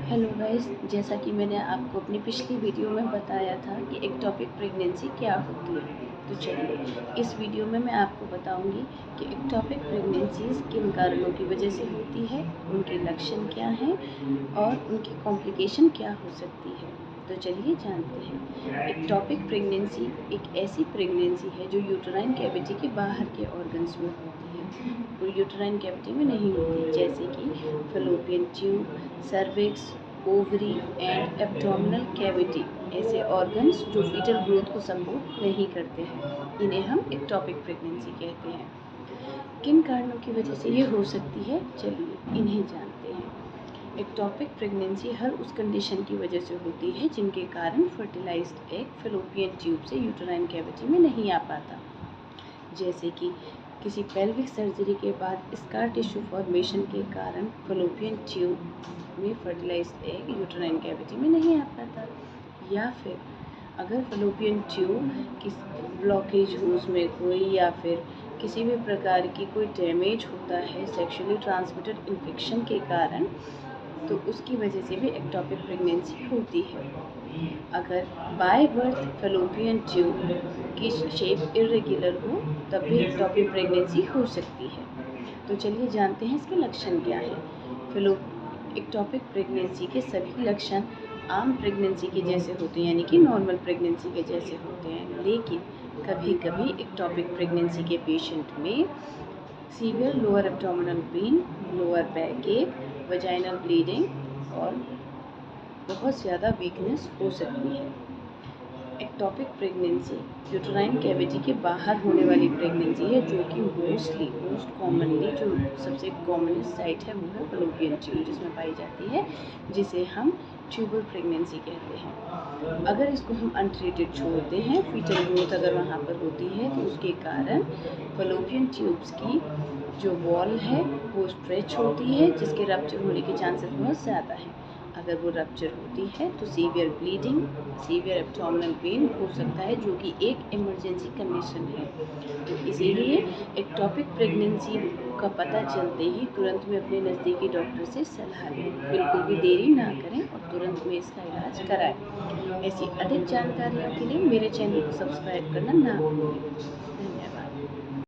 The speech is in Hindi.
हेलो गाइस, जैसा कि मैंने आपको अपनी पिछली वीडियो में बताया था कि एक्टोपिक प्रेगनेंसी क्या होती है। तो चलिए इस वीडियो में मैं आपको बताऊंगी कि एक्टोपिक प्रेगनेंसीज किन कारणों की वजह से होती है, उनके लक्षण क्या हैं और उनकी कॉम्प्लिकेशन क्या हो सकती है। तो चलिए जानते हैं। एक्टोपिक प्रेगनेंसी एक ऐसी प्रेगनेंसी है जो यूटेराइन कैविटी के बाहर के ऑर्गन्स में होती है, वो यूटेराइन कैविटी में नहीं होती, जैसे कि fallopian tube, cervix, ovary and abdominal cavity. ऐसे ऑर्गन्स जो फीटल ग्रोथ को सपोर्ट नहीं करते हैं, इन्हें हम एक्टोपिक प्रेगनेंसी कहते हैं। किन कारणों की वजह से ये हो सकती है, चलिए इन्हें जानते हैं। एक्टोपिक प्रेगनेंसी हर उस कंडीशन की वजह से होती है जिनके कारण फर्टिलाइज्ड एग फैलोपियन ट्यूब से यूटेराइन कैविटी में नहीं आ पाता, जैसे कि किसी पेल्विक सर्जरी के बाद स्कार टिश्यू फॉर्मेशन के कारण फैलोपियन ट्यूब में फर्टिलाइज्ड एग यूटेराइन कैविटी में नहीं आ पाता, या फिर अगर फैलोपियन ट्यूब किस ब्लॉकेज हो उसमें कोई, या फिर किसी भी प्रकार की कोई डैमेज होता है सेक्सुअली ट्रांसमिटेड इन्फेक्शन के कारण, तो उसकी वजह से भी एक्टोपिक प्रेगनेंसी होती है। अगर बाय बर्थ फैलोपियन ट्यूब की शेप इरेगुलर हो तब भी एक्टोपिक प्रेगनेंसी हो सकती है। तो चलिए जानते हैं इसके लक्षण क्या हैं। एक्टोपिक प्रेगनेंसी के सभी लक्षण आम प्रेगनेंसी के जैसे होते हैं, यानी कि नॉर्मल प्रेगनेंसी के जैसे होते हैं, लेकिन कभी कभी एक्टोपिक प्रेगनेंसी के पेशेंट में severe lower abdominal pain, lower back एक, वजाइनल ब्लीडिंग और बहुत ज़्यादा वीकनेस हो सकती है। एक्टोपिक प्रेगनेंसी यूटेराइन कैविटी के बाहर होने वाली प्रेगनेंसी है, जो कि मोस्ट कॉमनली जो सबसे कॉमनेस्ट साइट है वो है फैलोपियन ट्यूब जिसमें पाई जाती है, जिसे हम ट्यूबल प्रेगनेंसी कहते हैं। अगर इसको हम अनट्रीटेड छोड़ते हैं, फीटल ग्रोथ अगर वहाँ पर होती है, तो उसके कारण फैलोपियन ट्यूब्स की जो वॉल है वो स्ट्रेच होती है, जिसके रप्चर होने के चांसेस बहुत ज़्यादा हैं। अगर वो रप्चर होती है तो severe bleeding, severe abdominal pain हो सकता है, जो कि एक इमरजेंसी कंडीशन है। तो इसीलिए एक्टोपिक प्रेगनेंसी का पता चलते ही तुरंत में अपने नज़दीकी डॉक्टर से सलाह लें, बिल्कुल भी देरी ना करें और तुरंत में इसका इलाज कराएं। ऐसी अधिक जानकारियों के लिए मेरे चैनल को सब्सक्राइब करना ना भूलें।